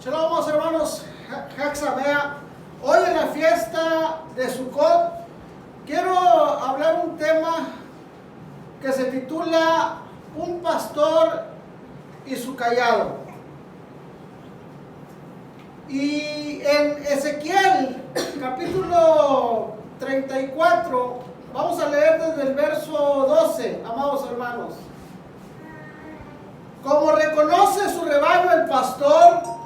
Shalom, hermanos, Haxamea. Hoy en la fiesta de Sukkot quiero hablar un tema que se titula Un pastor y su cayado. Y en Ezequiel capítulo 34 vamos a leer desde el verso 12, amados hermanos. Como reconoce su rebaño el pastor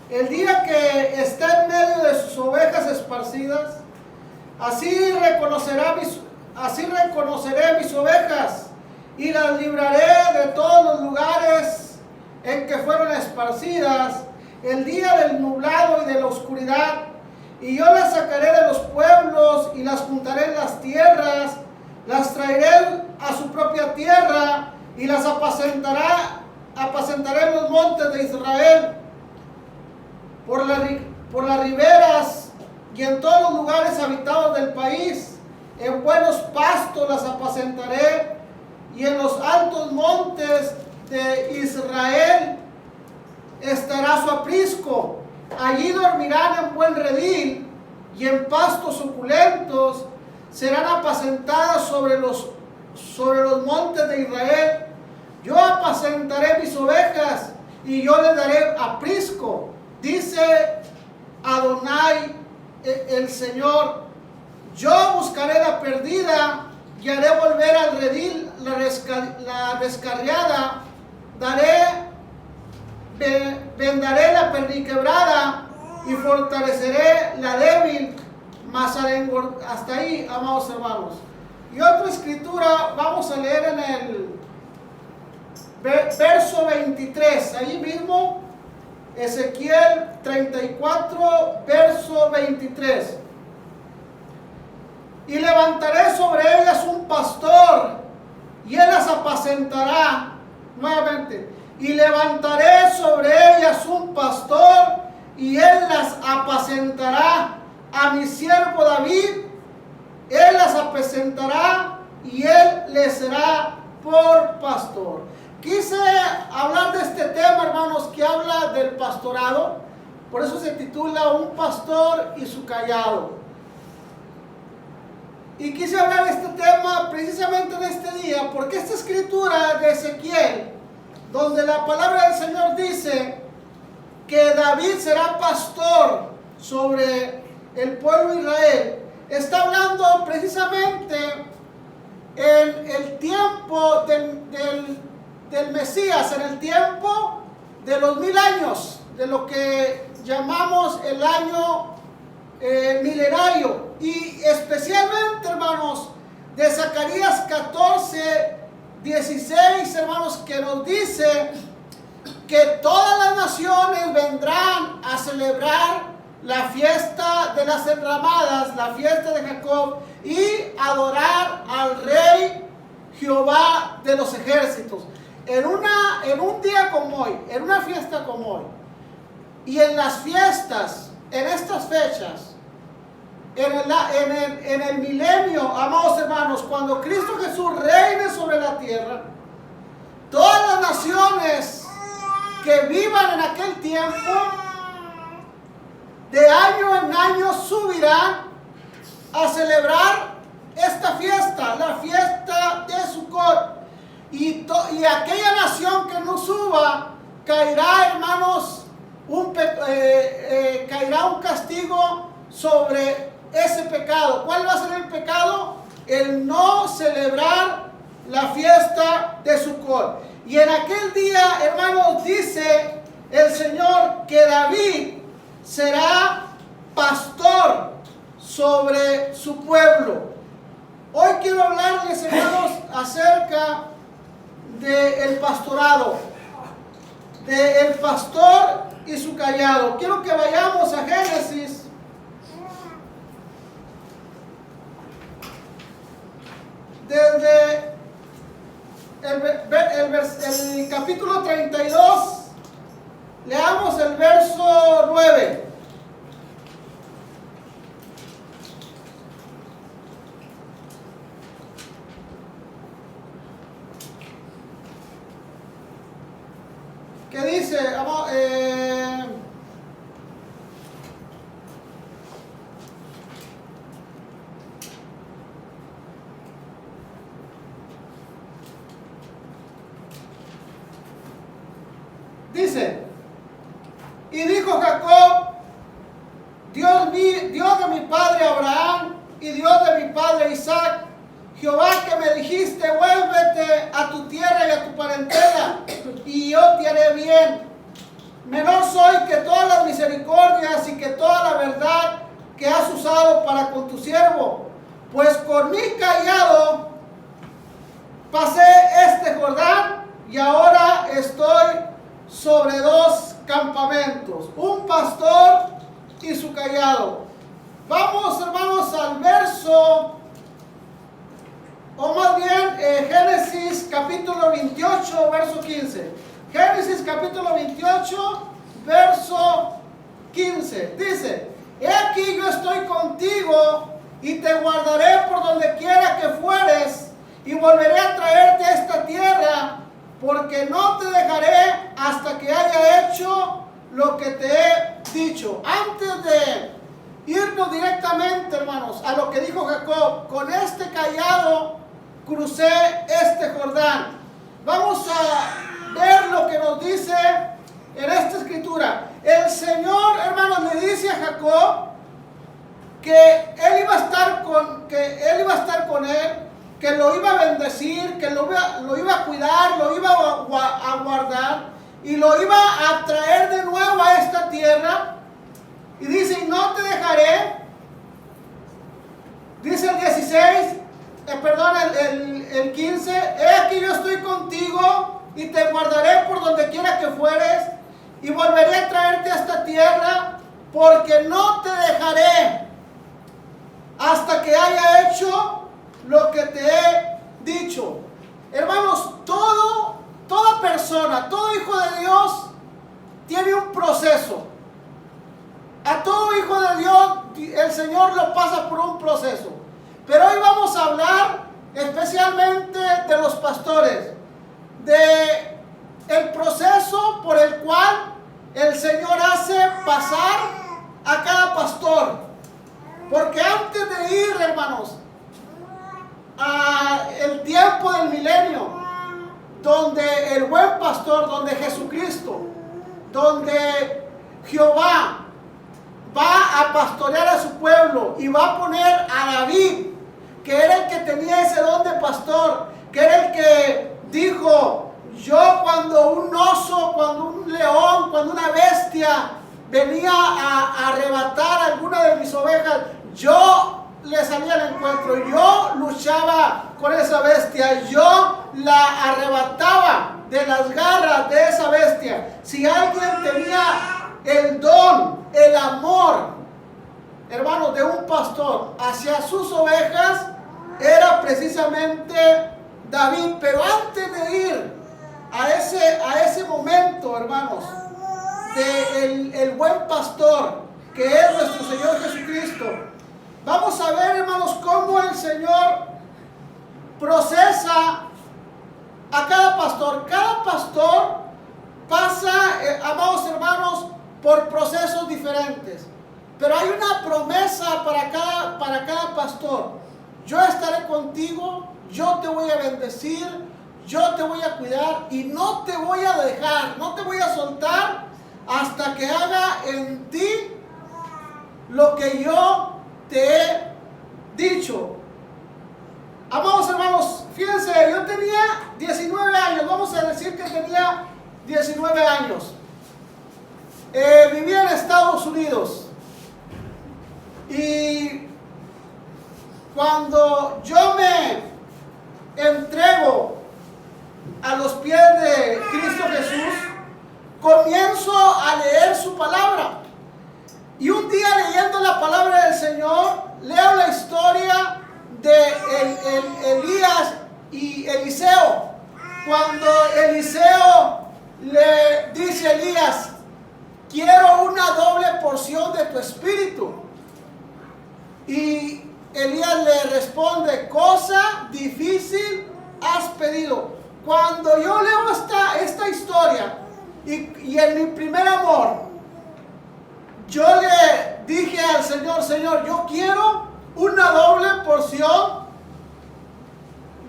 el día que está en medio de sus ovejas esparcidas, así reconoceré mis ovejas y las libraré de todos los lugares en que fueron esparcidas el día del nublado y de la oscuridad, y yo las sacaré de los pueblos y las juntaré en las tierras, las traeré a su propia tierra y las apacentaré en los montes de Israel, por las riberas y en todos los lugares habitados del país. En buenos pastos las apacentaré, y en los altos montes de Israel estará su aprisco. Allí dormirán en buen redil, y en pastos suculentos serán apacentadas sobre los montes de Israel. Yo apacentaré mis ovejas, y yo les daré aprisco, dice Adonai el Señor. Yo buscaré la perdida y haré volver al redil la descarriada. Vendaré la perniquebrada y fortaleceré la débil. Mas hasta ahí, amados hermanos. Y otra escritura vamos a leer en el verso 23, ahí mismo, Ezequiel 34, verso 23. Y levantaré sobre ellas un pastor, y él las apacentará. Nuevamente. Y levantaré sobre ellas un pastor, y él las apacentará. A mi siervo David, él las apacentará, y él les será por pastor. Quise hablar de este tema, hermanos, que habla del pastorado. Por eso se titula Un pastor y su cayado. Y quise hablar de este tema precisamente en este día, porque esta escritura de Ezequiel, donde la palabra del Señor dice que David será pastor sobre el pueblo de Israel, está hablando precisamente en el tiempo del Mesías, en el tiempo de los 1000 años, de lo que llamamos el año milenario, y especialmente, hermanos, de Zacarías 14, 16, hermanos, que nos dice que todas las naciones vendrán a celebrar la fiesta de las enramadas, la fiesta de Jacob, y adorar al Rey Jehová de los ejércitos. En un día como hoy, en una fiesta como hoy, y en las fiestas, en estas fechas, en el milenio, amados hermanos, cuando Cristo Jesús reine sobre la tierra, todas las naciones que vivan en aquel tiempo, de año en año subirán a celebrar esta fiesta, la fiesta de Sukkot. Y aquella nación que no suba, caerá, hermanos, caerá un castigo sobre ese pecado. ¿Cuál va a ser el pecado? El no celebrar la fiesta de Sukkot. Y en aquel día, hermanos, dice el Señor que David será pastor sobre su pueblo. Hoy quiero hablarles, hermanos, acerca del pastorado, del pastor y su cayado. Quiero que vayamos a Génesis, desde el capítulo 32, leamos el verso 9. Que dice, Dice, y dijo Jacob, Dios de mi padre Abraham y Dios de mi padre Isaac, Jehová que me dijiste, vuélvete a tu tierra y a tu parentela, y yo te haré bien. Menor soy que todas las misericordias y que toda la verdad que has usado para con tu siervo, pues con mi cayado pasé este Jordán y ahora estoy sobre 2 campamentos, un pastor y su cayado. Vamos, hermanos, al verso, o más bien Génesis capítulo 28, verso 15. Génesis capítulo 28, verso 15. Dice, he aquí yo estoy contigo y te guardaré por donde quiera que fueres y volveré a traerte a esta tierra, porque no te dejaré hasta que haya hecho lo que te he dicho. Antes de irnos directamente, hermanos, a lo que dijo Jacob, con este cayado crucé este Jordán. Vamos a ver lo que nos dice en esta escritura. El Señor, hermanos, le dice a Jacob que él iba a estar con él, que lo iba a bendecir, que lo iba a cuidar, lo iba a guardar y lo iba a traer de nuevo a esta tierra. Y dice, y no te dejaré, dice el 16, el 15, he aquí yo estoy contigo y te guardaré por donde quiera que fueres y volveré a traerte a esta tierra, porque no te dejaré hasta que haya hecho lo que te he dicho. Hermanos, toda persona, todo hijo de Dios tiene un proceso. A todo hijo de Dios el Señor lo pasa por un proceso. Pero hoy vamos a hablar especialmente de los pastores, de el proceso por el cual el Señor hace pasar a cada pastor. Porque antes de ir, hermanos, a el tiempo del milenio, donde el buen pastor, donde Jesucristo, donde Jehová va a pastorear a su pueblo y va a poner a David, que era el que tenía ese don de pastor, que era el que dijo, yo cuando un oso, cuando un león, cuando una bestia venía a arrebatar alguna de mis ovejas, yo le salía al encuentro, yo luchaba con esa bestia, yo la arrebataba de las garras de esa bestia. Si alguien tenía el don, el amor, hermanos, de un pastor hacia sus ovejas, era precisamente David. Pero antes de ir a ese momento, hermanos, de el buen pastor, que es nuestro Señor Jesucristo, vamos a ver, hermanos, cómo el Señor procesa a cada pastor. Cada pastor pasa, amados hermanos, por procesos diferentes. Pero hay una promesa para cada pastor. Yo estaré contigo, yo te voy a bendecir, yo te voy a cuidar y no te voy a dejar, no te voy a soltar hasta que haga en ti lo que yo te he dicho. Amados hermanos, fíjense, yo tenía 19 años, vamos a decir que tenía 19 años. Vivía en Estados Unidos y cuando yo me entrego a los pies de Cristo Jesús, comienzo a leer su palabra. Y un día, leyendo la palabra del Señor, leo la historia de Elías y Eliseo. Cuando Eliseo le dice a Elías, quiero una doble porción de tu espíritu. Y Elías le responde, cosa difícil has pedido. Cuando yo leo esta historia y en mi primer amor, yo le dije al Señor, Señor, yo quiero una doble porción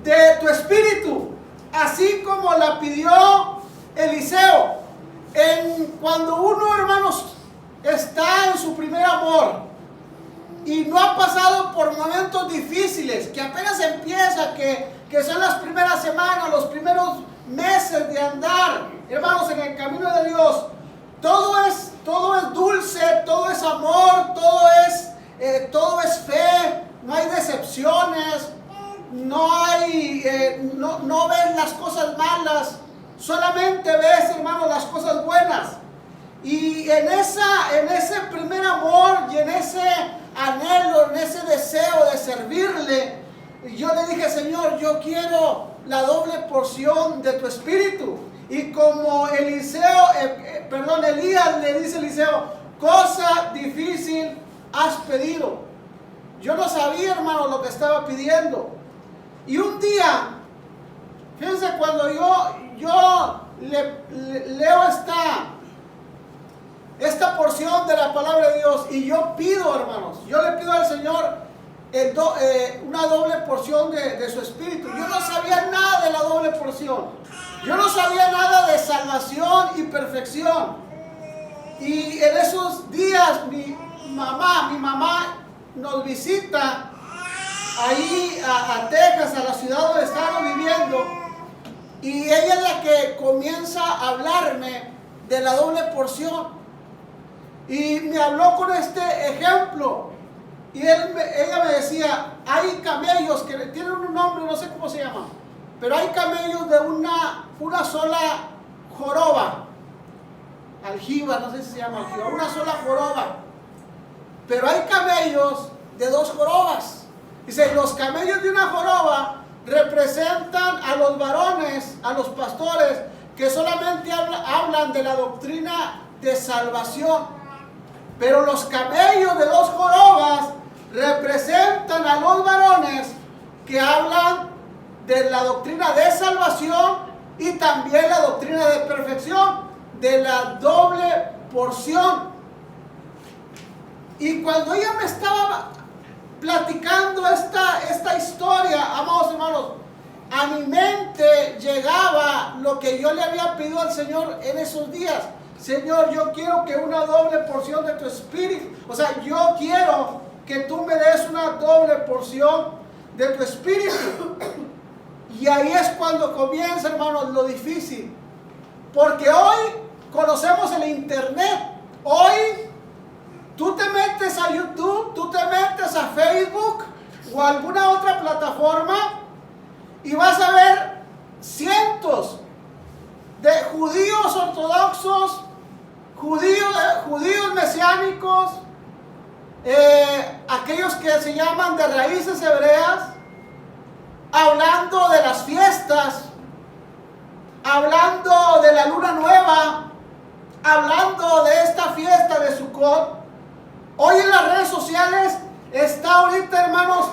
de tu espíritu, así como la pidió Eliseo. cuando uno, hermanos, está en su primer amor y no ha pasado por momentos difíciles, que apenas empieza, que son las primeras semanas, los primeros meses de andar, hermanos, en el camino de Dios, todo es dulce, todo es amor, todo es fe, no hay decepciones, no ves las cosas malas, solamente ves, hermanos, las cosas buenas. Y en ese primer amor y en ese anhelo, en ese deseo de servirle, yo le dije: Señor, yo quiero la doble porción de tu espíritu. Y como Elías le dice a Eliseo: cosa difícil has pedido. Yo no sabía, hermano, lo que estaba pidiendo. Y un día, fíjense, cuando yo leo esta porción de la palabra de Dios, y yo pido, hermanos, yo le pido al Señor una doble porción de su espíritu. Yo no sabía nada de la doble porción. Yo no sabía nada de salvación y perfección. Y en esos días mi mamá nos visita ahí a Texas, a la ciudad donde estamos viviendo. Y ella es la que comienza a hablarme de la doble porción. Y me habló con este ejemplo. Y ella me decía: hay camellos que tienen un nombre, no sé cómo se llama, pero hay camellos de una sola joroba. Aljiba, no sé si se llama aljiba, una sola joroba. Pero hay camellos de dos jorobas. Dice: los camellos de una joroba representan a los varones, a los pastores, que solamente hablan de la doctrina de salvación. Pero los camellos de dos jorobas representan a los varones que hablan de la doctrina de salvación y también la doctrina de perfección, de la doble porción. Y cuando ella me estaba platicando esta historia, amados hermanos, a mi mente llegaba lo que yo le había pedido al Señor en esos días. Señor, yo quiero que una doble porción de tu espíritu, o sea, yo quiero que tú me des una doble porción de tu espíritu. Y ahí es cuando comienza, hermanos, lo difícil. Porque hoy conocemos el internet. Hoy tú te metes a YouTube, tú te metes a Facebook o a alguna otra plataforma y vas a ver cientos de judíos ortodoxos, judíos mesiánicos, aquellos que se llaman de raíces hebreas, hablando de las fiestas, hablando de la luna nueva, hablando de esta fiesta de Sukkot. Hoy en las redes sociales está ahorita, hermanos,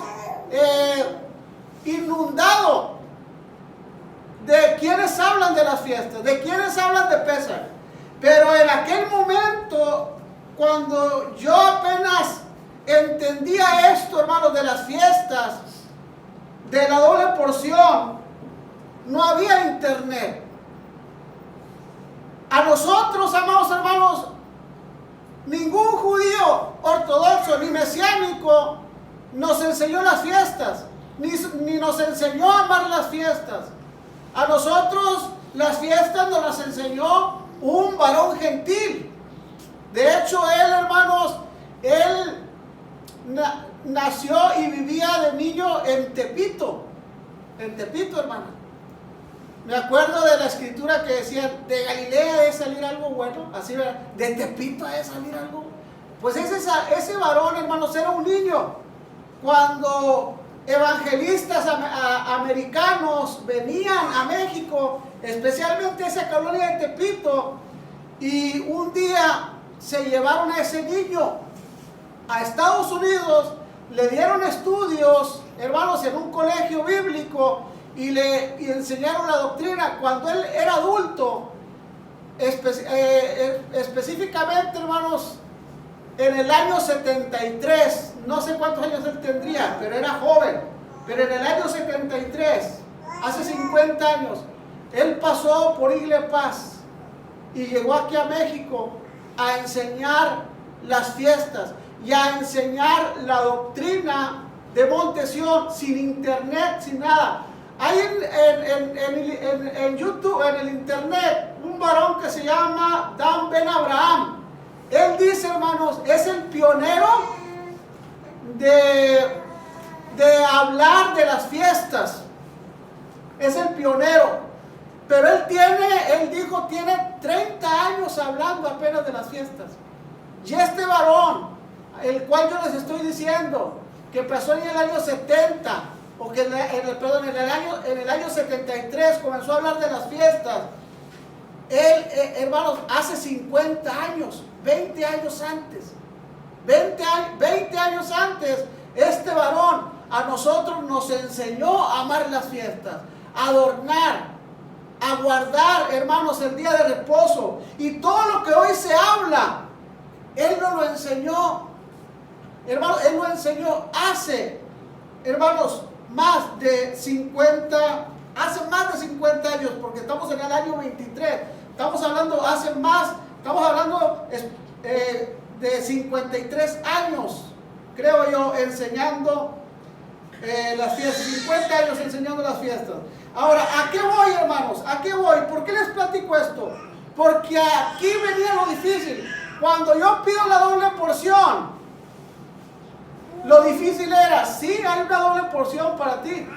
inundado de quienes hablan de las fiestas, de quienes hablan de Pesach. Pero en aquel momento, cuando yo apenas entendía esto, hermanos, de las fiestas, de la doble porción, no había internet. A nosotros, amados hermanos, ningún judío ortodoxo ni mesiánico nos enseñó las fiestas, ni nos enseñó a amar las fiestas. A nosotros las fiestas nos las enseñó un varón gentil. De hecho, él, hermanos, él nació y vivía de niño en Tepito, hermano. Me acuerdo de la escritura que decía: de Galilea debe salir algo bueno, así, ¿verdad? De Tepito debe salir algo. Pues ese varón, hermanos, era un niño. Cuando evangelistas americanos venían a México, especialmente a esa colonia de Tepito, y un día se llevaron a ese niño a Estados Unidos, le dieron estudios, hermanos, en un colegio bíblico, y le enseñaron la doctrina. Cuando él era adulto, específicamente, hermanos, en el año 73, no sé cuántos años él tendría, pero era joven, pero en el año 73, hace 50 años, él pasó por Igle Paz y llegó aquí a México a enseñar las fiestas y a enseñar la doctrina de Monte Sión, sin internet, sin nada. Hay en YouTube, en el internet, un varón que se llama Dan Ben Abraham. Él dice, hermanos, es el pionero de hablar de las fiestas. Es el pionero. Pero él dijo, tiene 30 años hablando apenas de las fiestas. Y este varón, el cual yo les estoy diciendo, que pasó en el año 70, o que en el año 73 comenzó a hablar de las fiestas. Él, hermanos, hace 50 años, 20 años antes, 20 años antes, este varón a nosotros nos enseñó a amar las fiestas, a adornar, a guardar, hermanos, el día de reposo. Y todo lo que hoy se habla, Él nos lo enseñó, hermanos, Él lo enseñó hace, hermanos, más de 50 años, porque estamos en el año 23. Estamos hablando de 53 años, creo yo, enseñando las fiestas. 50 años enseñando las fiestas. Ahora, ¿a qué voy, hermanos? ¿A qué voy? ¿Por qué les platico esto? Porque aquí venía lo difícil. Cuando yo pido la doble porción, lo difícil era, sí, hay una doble porción para ti,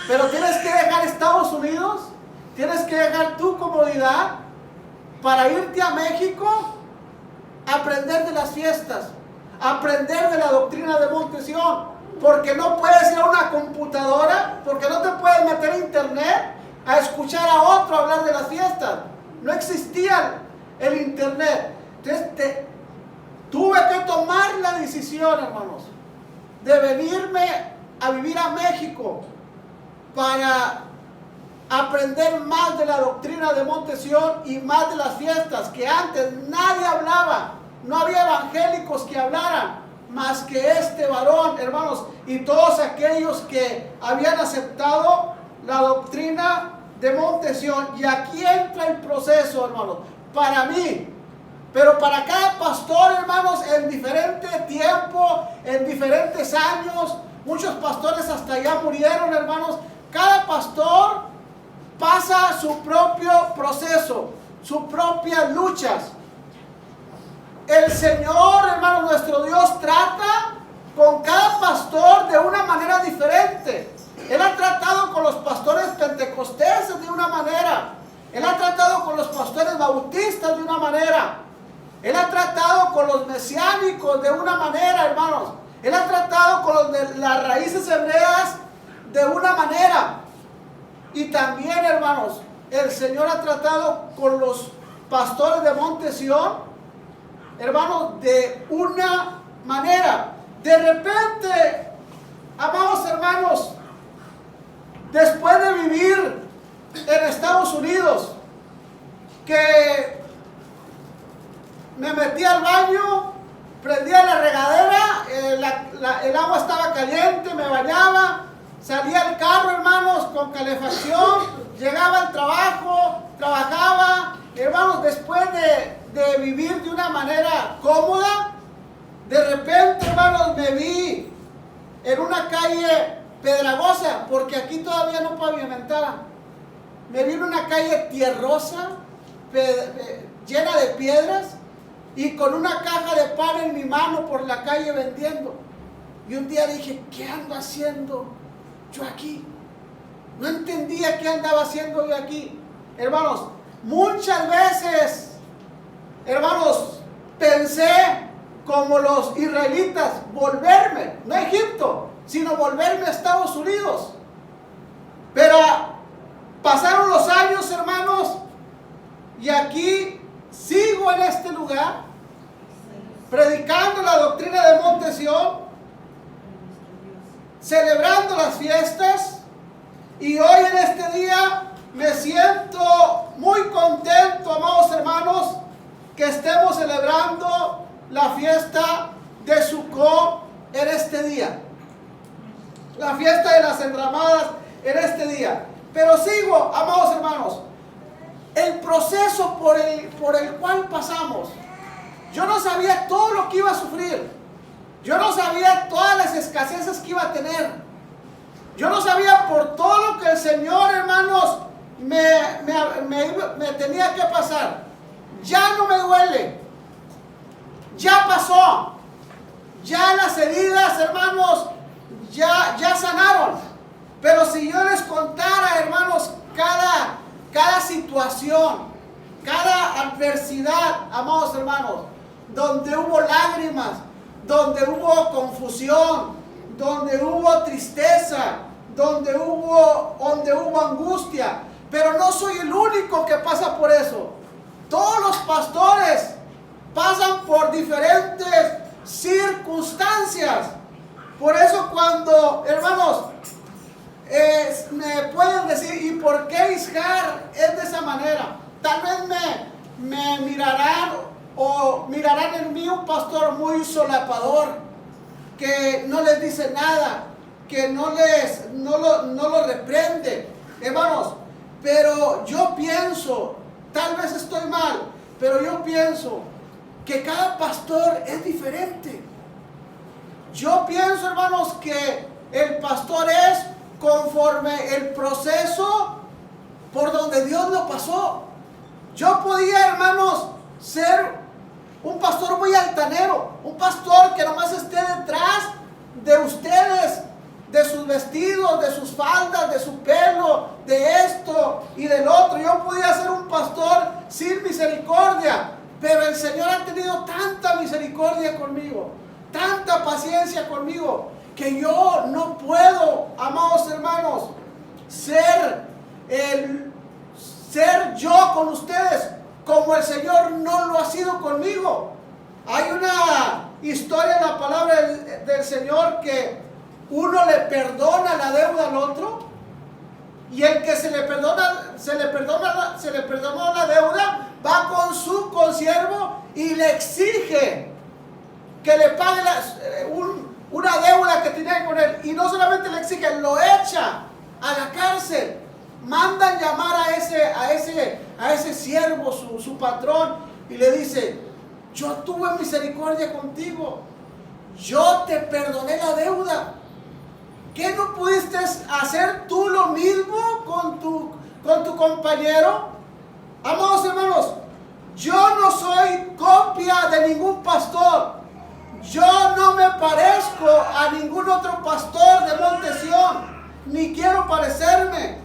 pero tienes que dejar Estados Unidos, tienes que dejar tu comodidad para irte a México, aprender de las fiestas, aprender de la doctrina de Monte Sión, porque no puedes ir a una computadora, porque no te puedes meter a internet a escuchar a otro hablar de las fiestas. No existía el internet. Entonces tuve que tomar la decisión, hermanos, de venirme a vivir a México para aprender más de la doctrina de Monte Sión y más de las fiestas, que antes nadie hablaba. No había evangélicos que hablaran más que este varón, hermanos, y todos aquellos que habían aceptado la doctrina de Monte Sión. Y aquí entra el proceso, hermanos, para mí, pero para cada pastor, hermanos, en diferente tiempo, en diferentes años. Muchos pastores hasta ya murieron, hermanos. Cada pastor pasa su propio proceso, sus propias luchas. El Señor, hermano, nuestro Dios trata con cada pastor de una manera diferente. Él ha tratado con los pastores pentecostales de una manera. Él ha tratado con los pastores bautistas de una manera. Él ha tratado con los mesiánicos de una manera, hermanos. Él ha tratado con los de las raíces hebreas de una manera. Y también, hermanos, el Señor ha tratado con los pastores de Monte Sión, hermanos, de una manera. De repente, amados hermanos, después de vivir en Estados Unidos, que me metí al baño, prendía la regadera, el agua estaba caliente, me bañaba, salía al carro, hermanos, con calefacción, llegaba al trabajo, trabajaba, hermanos, después de vivir de una manera cómoda, de repente, hermanos, me vi en una calle pedregosa, porque aquí todavía no pavimentaba. Me vi en una calle tierrosa, llena de piedras, y con una caja de pan en mi mano por la calle vendiendo. Y un día dije, ¿qué ando haciendo yo aquí? No entendía qué andaba haciendo yo aquí. Hermanos, muchas veces, hermanos, pensé como los israelitas, volverme, no a Egipto, sino volverme a Estados Unidos. Pero pasaron los años, hermanos, y aquí sigo en este lugar, predicando la doctrina de Monte Sión, celebrando las fiestas, y hoy en este día me siento muy contento, amados hermanos, que estemos celebrando la fiesta de Sukkot en este día, la fiesta de las enramadas en este día. Pero sigo, amados hermanos, el proceso por el cual pasamos. Yo no sabía todo lo que iba a sufrir. Yo no sabía todas las escaseces que iba a tener. Yo no sabía por todo lo que el Señor, hermanos, me tenía que pasar. Ya no me duele. Ya pasó. Ya las heridas, hermanos, ya sanaron. Pero si yo les contara, hermanos, cada situación, cada adversidad, amados hermanos, donde hubo lágrimas, donde hubo confusión, donde hubo tristeza, donde hubo angustia. Pero no soy el único que pasa por eso. Todos los pastores pasan por diferentes circunstancias. Por eso cuando, hermanos, me pueden decir, ¿y por qué Isjar es de esa manera? Tal vez me mirarán o mirarán en mí un pastor muy solapador, que no les dice nada, que no lo reprende, hermanos. Pero yo pienso, tal vez estoy mal, pero yo pienso que cada pastor es diferente. Yo pienso, hermanos, que el pastor es conforme el proceso por donde Dios lo pasó. Yo podía, hermanos, ser un pastor muy altanero, un pastor que nomás esté detrás de ustedes, de sus vestidos, de sus faldas, de su pelo, de esto y del otro. Yo podía ser un pastor sin misericordia, pero el Señor ha tenido tanta misericordia conmigo, tanta paciencia conmigo, que yo no puedo, amados hermanos, ser yo con ustedes como el Señor no lo ha sido conmigo. Hay una historia en la palabra del Señor que uno le perdona la deuda al otro, y el que se le perdonó la deuda va con su consiervo y le exige que le pague una deuda que tenía con él. Y no solamente le exige, lo echa a la cárcel. Mandan llamar a ese siervo, su patrón, y le dice: yo tuve misericordia contigo, yo te perdoné la deuda. ¿Qué no pudiste hacer tú lo mismo con tu compañero? Amados hermanos, yo no soy copia de ningún pastor. Yo no me parezco a ningún otro pastor de Monte Sión, ni quiero parecerme.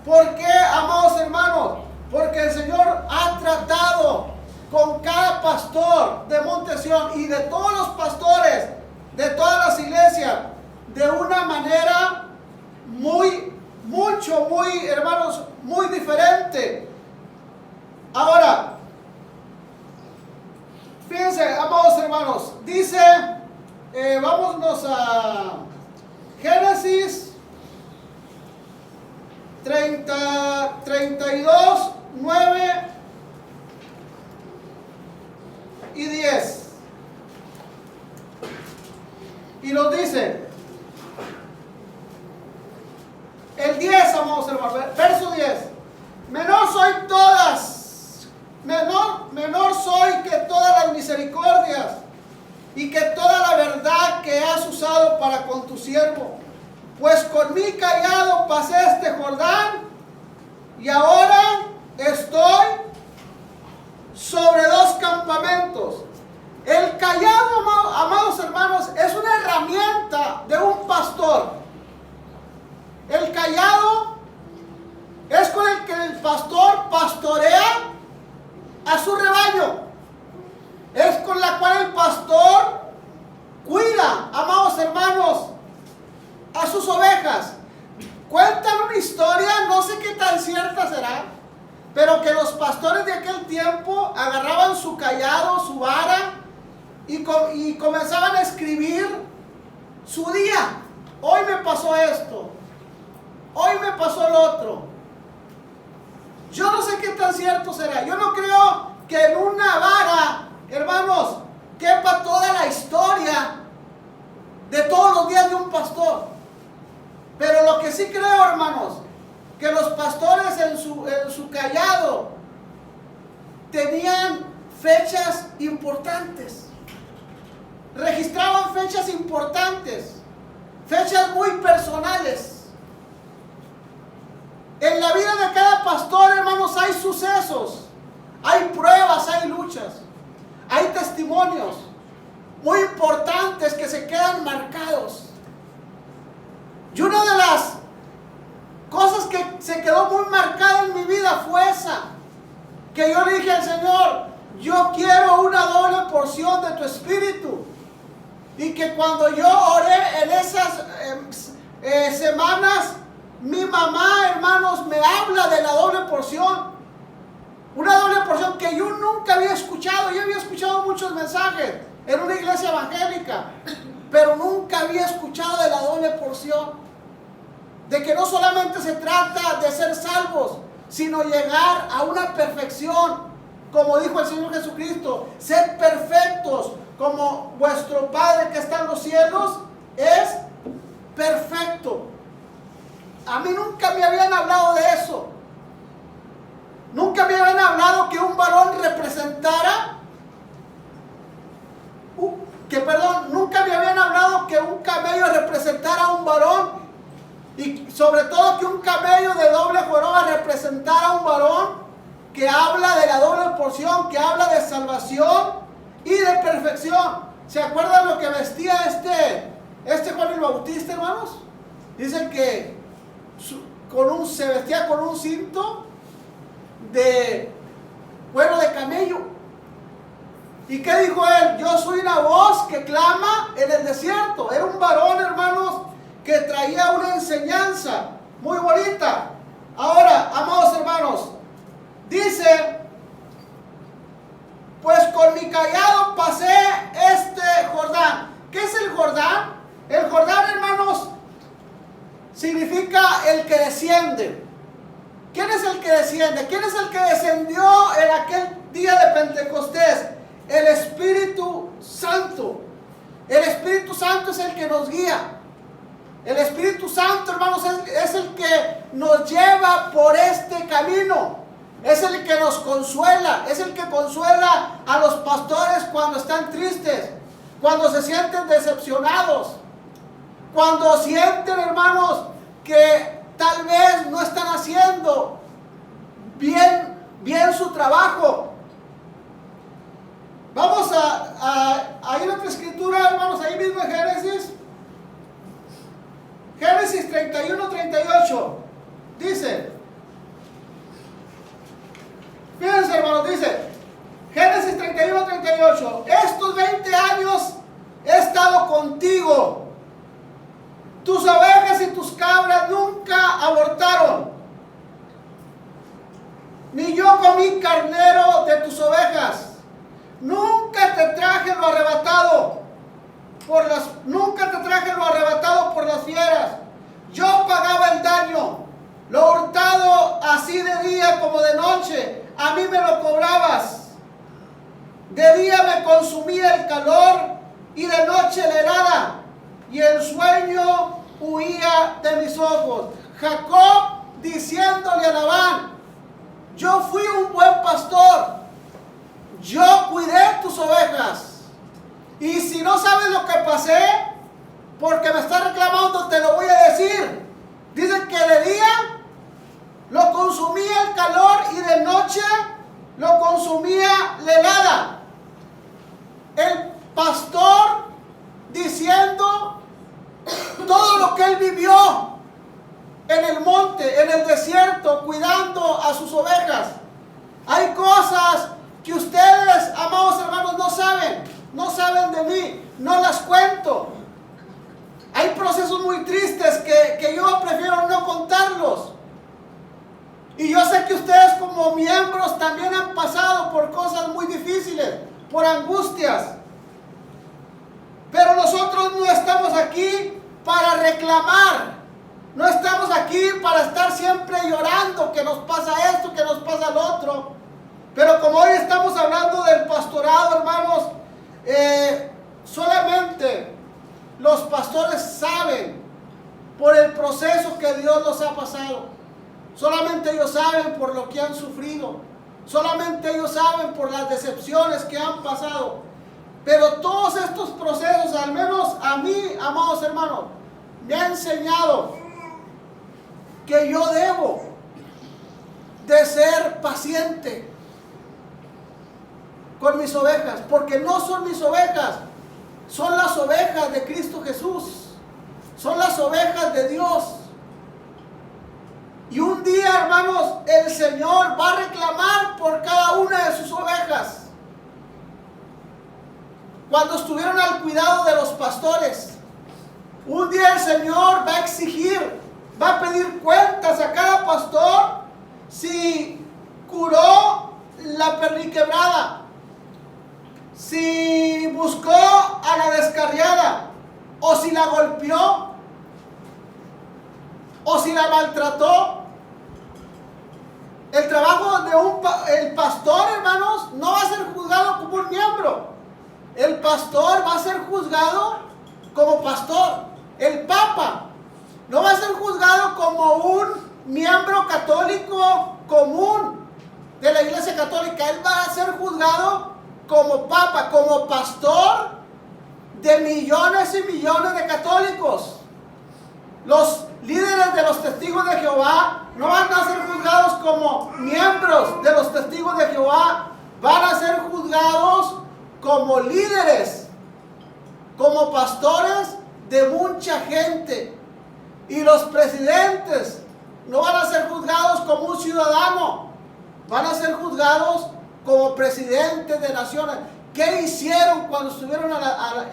¿Por qué, amados hermanos? Porque el Señor ha tratado con cada pastor de Monte Sión y de todos los pastores de todas las iglesias de una manera muy hermanos, muy diferente. Ahora, fíjense, amados hermanos, dice, vámonos a Génesis 32, 9 y 10. Y nos dice, el 10, amados hermanos, verso 10. Menor soy que todas las misericordias y que toda la verdad que has usado para con tu siervo. Pues con mi callado pasé este Jordán, y ahora estoy sobre 2 campamentos. El callado, amados hermanos, es una herramienta de un pastor. El callado es con el que el pastor pastorea a su rebaño. Es con la cual el pastor cuida, amados hermanos, a sus ovejas. Cuentan una historia, no sé qué tan cierta será, pero que los pastores de aquel tiempo agarraban su callado, su vara, y comenzaban a escribir su día. Hoy me pasó esto, hoy me pasó el otro. Yo no sé qué tan cierto será. Yo no creo que en una vara, hermanos, quepa toda la historia de todos los días de un pastor. Pero lo que sí creo, hermanos, que los pastores en su callado tenían fechas importantes. Registraban fechas importantes, fechas muy personales. En la vida de cada pastor, hermanos, hay sucesos, hay pruebas, hay luchas, hay testimonios muy importantes que se quedan marcados. Y una de las cosas que se quedó muy marcada en mi vida fue esa, que yo le dije al Señor: yo quiero una doble porción de tu espíritu. Y que cuando yo oré en esas semanas, mi mamá, hermanos, me habla de la doble porción. Una doble porción que yo nunca había escuchado. Yo había escuchado muchos mensajes en una iglesia evangélica, pero nunca había escuchado de la doble porción. De que no solamente se trata de ser salvos, sino llegar a una perfección, como dijo el Señor Jesucristo: ser perfectos como vuestro Padre que está en los cielos es perfecto. A mí nunca me habían hablado de eso. Nunca me habían hablado que un varón representara, nunca me habían hablado que un camello representara a un varón, y sobre todo que un camello de doble joroba representara a un varón, que habla de la doble porción, que habla de salvación y de perfección. ¿Se acuerdan lo que vestía este Juan el Bautista, hermanos? Dicen que se vestía con un cinto de cuero de camello. ¿Y qué dijo él? Yo soy una voz que clama en el desierto. Era un varón, hermanos, que traía una enseñanza muy bonita. Ahora, amados hermanos, dice: pues con mi cayado pasé este Jordán. ¿Qué es el Jordán? El Jordán, hermanos, significa el que desciende. ¿Quién es el que desciende? ¿Quién es el que descendió en aquel día de Pentecostés? El Espíritu Santo. El Espíritu Santo es el que nos guía. El Espíritu Santo, hermanos, es el que nos lleva por este camino. Es el que nos consuela, es el que consuela a los pastores cuando están tristes, cuando se sienten decepcionados, cuando sienten, hermanos, que tal vez no están haciendo bien su trabajo. Vamos a ir a otra escritura, hermanos, ahí mismo en Génesis 31-38, dice. Fíjense, hermanos, dice Génesis 31-38: estos 20 años he estado contigo, tus ovejas y tus cabras nunca abortaron, ni yo comí carnero de tus ovejas, nunca te traje lo arrebatado por las fieras, yo pagaba el daño, lo hurtado así de día como de noche. A mí me lo cobrabas. De día me consumía el calor y de noche la helada, y el sueño huía de mis ojos. Jacob diciéndole a Labán: yo fui un buen pastor, yo cuidé tus ovejas, y si no sabes lo que pasé, porque me estás reclamando, te lo voy a decir. Dice que de día lo consumía el calor y de noche lo consumía la helada. El pastor diciendo todo lo que él vivió en el monte, en el desierto, cuidando a sus ovejas. Hay cosas que ustedes, amados hermanos, no saben de mí, no las cuento. Hay procesos muy tristes que yo prefiero no contarlos. Y yo sé que ustedes como miembros también han pasado por cosas muy difíciles, por angustias. Pero nosotros no estamos aquí para reclamar. No estamos aquí para estar siempre llorando que nos pasa esto, que nos pasa lo otro. Pero como hoy estamos hablando del pastorado, hermanos, solamente los pastores saben por el proceso que Dios los ha pasado. Solamente ellos saben por lo que han sufrido. Solamente ellos saben por las decepciones que han pasado. Pero todos estos procesos, al menos a mí, amados hermanos, me ha enseñado que yo debo de ser paciente con mis ovejas, porque no son mis ovejas, son las ovejas de Cristo Jesús, son las ovejas de Dios. Y un día, hermanos, el Señor va a reclamar por cada una de sus ovejas. Cuando estuvieron al cuidado de los pastores, un día el Señor va a exigir, va a pedir cuentas a cada pastor si curó la perniquebrada, si buscó a la descarriada, o si la golpeó, o si la maltrató. El trabajo de el pastor, hermanos, no va a ser juzgado como un miembro. El pastor va a ser juzgado como pastor. El papa no va a ser juzgado como un miembro católico común de la Iglesia Católica. Él va a ser juzgado como papa, como pastor de millones y millones de católicos. Los líderes de los testigos de Jehová no van a ser juzgados como miembros de los testigos de Jehová, van a ser juzgados como líderes, como pastores de mucha gente. Y los presidentes no van a ser juzgados como un ciudadano, van a ser juzgados como presidentes de naciones. ¿Qué hicieron cuando estuvieron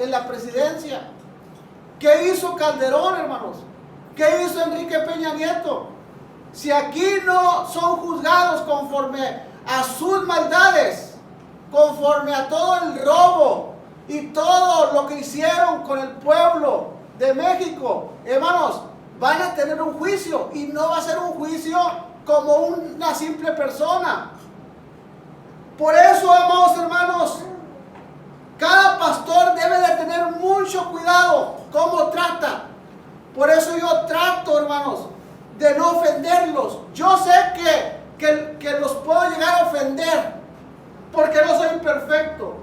en la presidencia? ¿Qué hizo Calderón, hermanos? ¿Qué hizo Enrique Peña Nieto? Si aquí no son juzgados conforme a sus maldades, conforme a todo el robo y todo lo que hicieron con el pueblo de México, hermanos, van a tener un juicio, y no va a ser un juicio como una simple persona. Por eso, amados hermanos, cada pastor debe de tener mucho cuidado cómo trata. Por eso yo trato, hermanos, de no ofenderlos. Yo sé que los puedo llegar a ofender, porque no soy perfecto,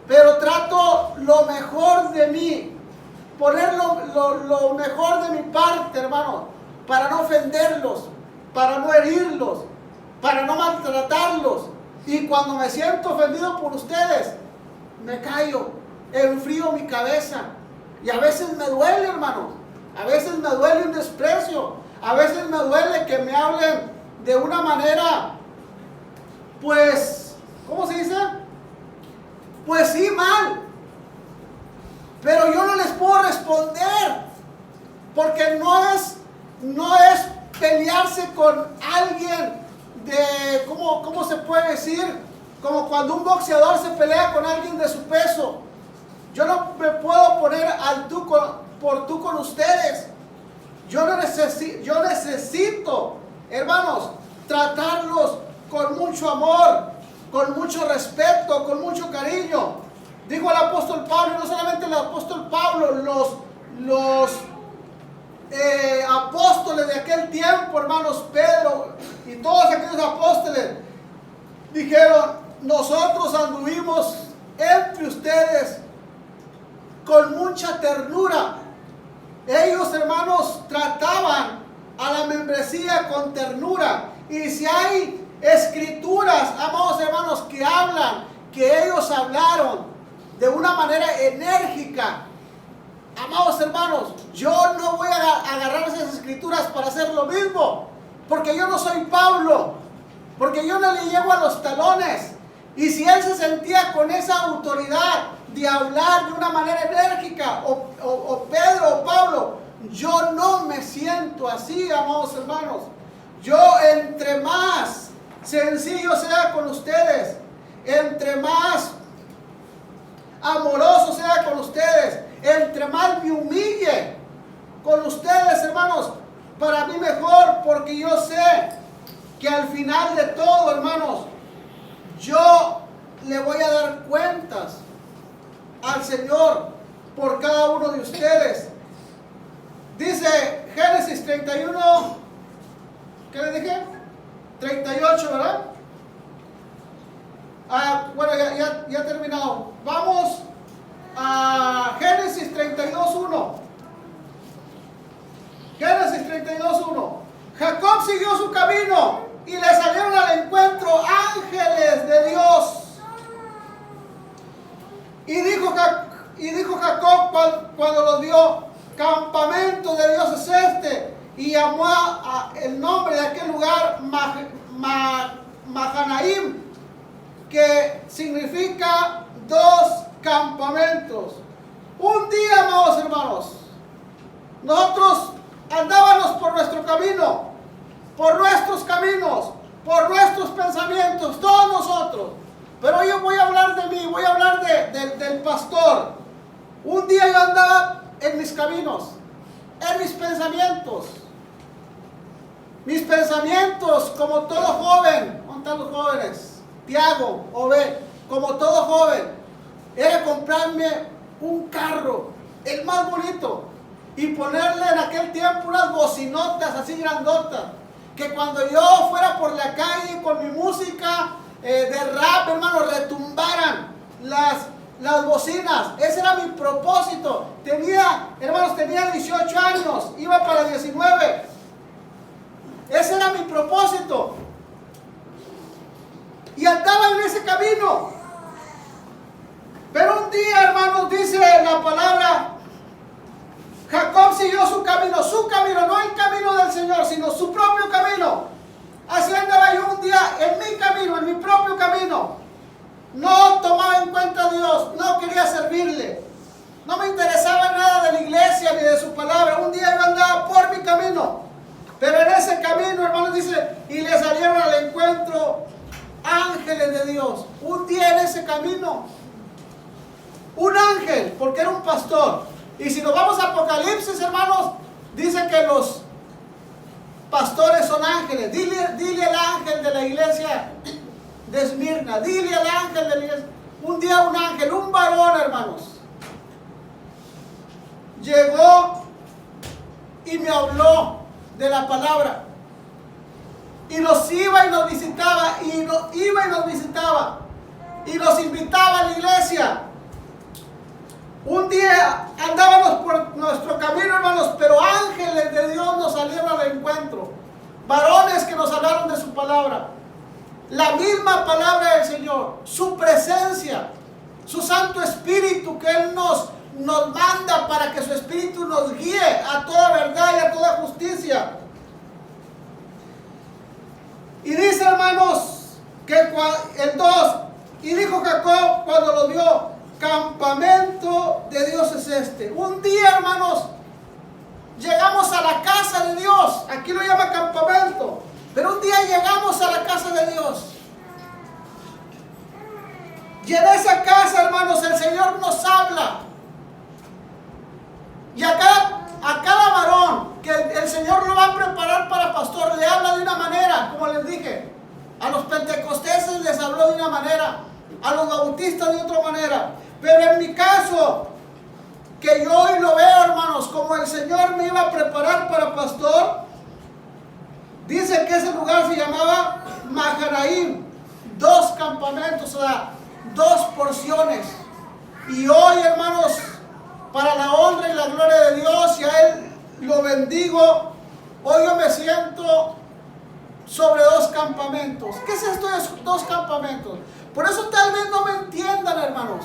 pero trato lo mejor de mí, poner lo mejor de mi parte, hermanos, para no ofenderlos, para no herirlos, para no maltratarlos. Y cuando me siento ofendido por ustedes, me callo, enfrío mi cabeza. Y a veces me duele, hermanos, a veces me duele un desprecio, a veces me duele que me hablen de una manera, pues, ¿cómo se dice? Pues sí, mal. Pero yo no les puedo responder, porque no es pelearse con alguien de, ¿cómo se puede decir? Como cuando un boxeador se pelea con alguien de su peso. Yo no me puedo poner al tú por tú con ustedes. Yo necesito, hermanos, tratarlos con mucho amor, con mucho respeto, con mucho cariño. Dijo el apóstol Pablo, y no solamente el apóstol Pablo, los apóstoles de aquel tiempo, hermanos, Pedro y todos aquellos apóstoles, dijeron: nosotros anduvimos entre ustedes con mucha ternura. Ellos, hermanos, trataban a la membresía con ternura. Y si hay escrituras, amados hermanos, que hablan que ellos hablaron de una manera enérgica, amados hermanos, yo no voy a agarrar esas escrituras para hacer lo mismo, porque yo no soy Pablo, porque yo no le llego a los talones. Y si él se sentía con esa autoridad de hablar de una manera enérgica, o Pedro o Pablo, yo no me siento así, amados hermanos. Yo, entre más sencillo sea con ustedes, entre más amoroso sea con ustedes, entre más me humille con ustedes, hermanos, para mí mejor, porque yo sé que al final de todo, hermanos, yo le voy a dar cuentas al Señor por cada uno de ustedes. Dice Génesis 31, ¿qué le dije? 38, ¿verdad? Bueno, ya he terminado. Vamos a Génesis 32:1. Génesis 32:1. Jacob siguió su camino y le salieron al encuentro ángeles de Dios. Y dijo Jacob cuando lo vio: campamento de Dios es este. Y llamó el nombre de aquel lugar Mahanaim, que significa dos campamentos. Un día, amados hermanos, nosotros andábamos por nuestro camino, por nuestros caminos, por nuestros pensamientos, todos nosotros. Pero yo voy a hablar de mí, voy a hablar del pastor. Un día yo andaba en mis caminos, en mis pensamientos. Mis pensamientos, como todo joven, ¿dónde están los jóvenes? Tiago, Obed, como todo joven, era comprarme un carro, el más bonito, y ponerle en aquel tiempo unas bocinotas así grandotas, que cuando yo fuera por la calle con mi música de rap, hermano, retumbaran las bocinas. Ese era mi propósito. Tenía 18 años, iba para 19. Ese era mi propósito. Y andaba en ese camino. Pero un día, hermanos, dice la palabra, Jacob siguió su camino, no el camino del Señor, sino su propio camino. Así andaba yo un día en mi camino, en mi propio camino. No tomaba en cuenta a Dios, no quería servirle. No me interesaba nada de la iglesia ni de su palabra. Un día yo andaba por mi camino. Pero en ese camino, hermanos, dice, y le salieron al encuentro ángeles de Dios. Un día en ese camino, un ángel, porque era un pastor. Y si nos vamos a Apocalipsis, hermanos, dice que los pastores son ángeles. Dile al ángel de la iglesia de Esmirna, dile al ángel de la iglesia. Un día un ángel, un varón, hermanos, llegó y me habló de la palabra, y nos iba y nos visitaba, y nos invitaba a la iglesia. Un día andábamos por nuestro camino, hermanos, pero ángeles de Dios nos salieron al encuentro, varones que nos hablaron de su palabra, la misma palabra del Señor, su presencia, su Santo Espíritu, que Él nos manda para que su Espíritu nos guíe a toda verdad y a toda justicia. Y dice, hermanos, que el 2, y dijo Jacob cuando lo vio: campamento de Dios es este. Un día, hermanos, llegamos a la casa de Dios. Aquí lo llama campamento, pero un día llegamos a la casa de Dios. Y en esa casa, hermanos, el Señor nos habla. Y a cada varón que el Señor lo va a preparar para pastor, le habla de una manera, como les dije. A los pentecosteses les habló de una manera, a los bautistas de otra manera. Pero en mi caso, que yo hoy lo veo, hermanos, como el Señor me iba a preparar para pastor, dice que ese lugar se llamaba Mahanaim, dos campamentos, o sea, dos porciones. Y hoy, hermanos, para la honra y la gloria de Dios, y a Él lo bendigo, hoy yo me siento sobre dos campamentos. ¿Qué es esto de dos campamentos? Por eso tal vez no me entiendan, hermanos,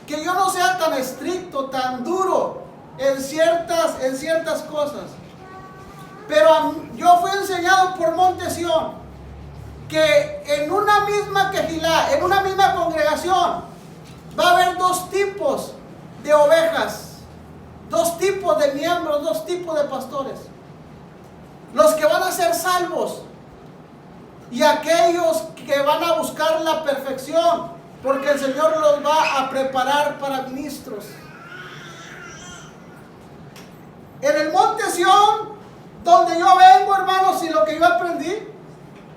que yo no sea tan estricto, tan duro en ciertas cosas. Pero yo fui enseñado por Monte Sión que en una misma quejilá, en una misma congregación, va a haber dos tipos de ovejas, dos tipos de miembros, dos tipos de pastores. Los que van a ser salvos y aquellos que van a buscar la perfección, porque el Señor los va a preparar para ministros. En el Monte Sión, donde yo vengo, hermanos, y lo que yo aprendí,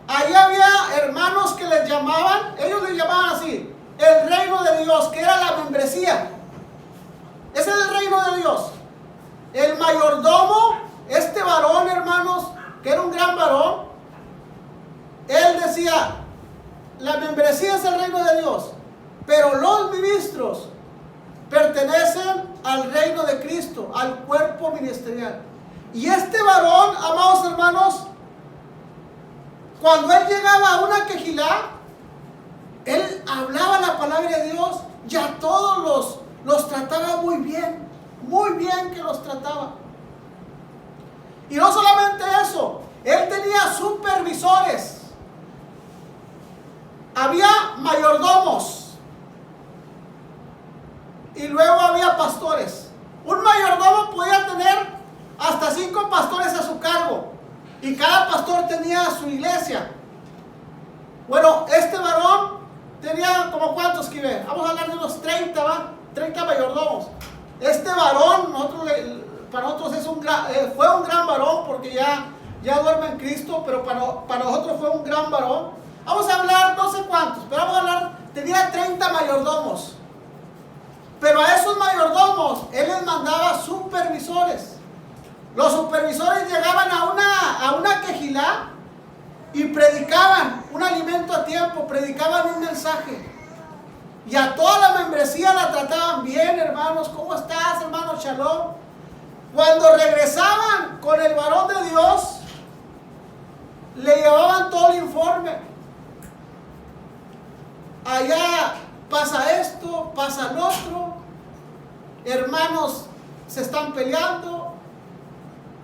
ahí había hermanos que les llamaban, ellos les llamaban así, el reino de Dios, que era la membresía. Ese es el reino de Dios. El mayordomo, este varón, hermanos, que era un gran varón, él decía: la membresía es el reino de Dios, pero los ministros pertenecen al reino de Cristo, al cuerpo ministerial. Y este varón, amados hermanos, cuando él llegaba a una quejilá, él hablaba la palabra de Dios y a todos los trataba muy bien que los trataba. Y no solamente eso, él tenía supervisores, había mayordomos y luego había pastores. Un mayordomo podía tener hasta 5 pastores a su cargo y cada pastor tenía su iglesia. Bueno, este varón tenía como ¿cuántos que ve? Vamos a hablar de unos 30, ¿va? 30 mayordomos. Este varón, para nosotros fue un gran varón porque ya duerme en Cristo, pero para nosotros fue un gran varón. Vamos a hablar no sé cuántos, pero vamos a hablar, tenía 30 mayordomos. Pero a esos mayordomos, él les mandaba supervisores. Los supervisores llegaban a una quejilá y predicaban un alimento a tiempo, predicaban un mensaje. Y a toda la membresía la trataban bien, hermanos. ¿Cómo estás, hermano? Shalom. Cuando regresaban con el varón de Dios, le llevaban todo el informe. Allá pasa esto, pasa lo otro. Hermanos se están peleando.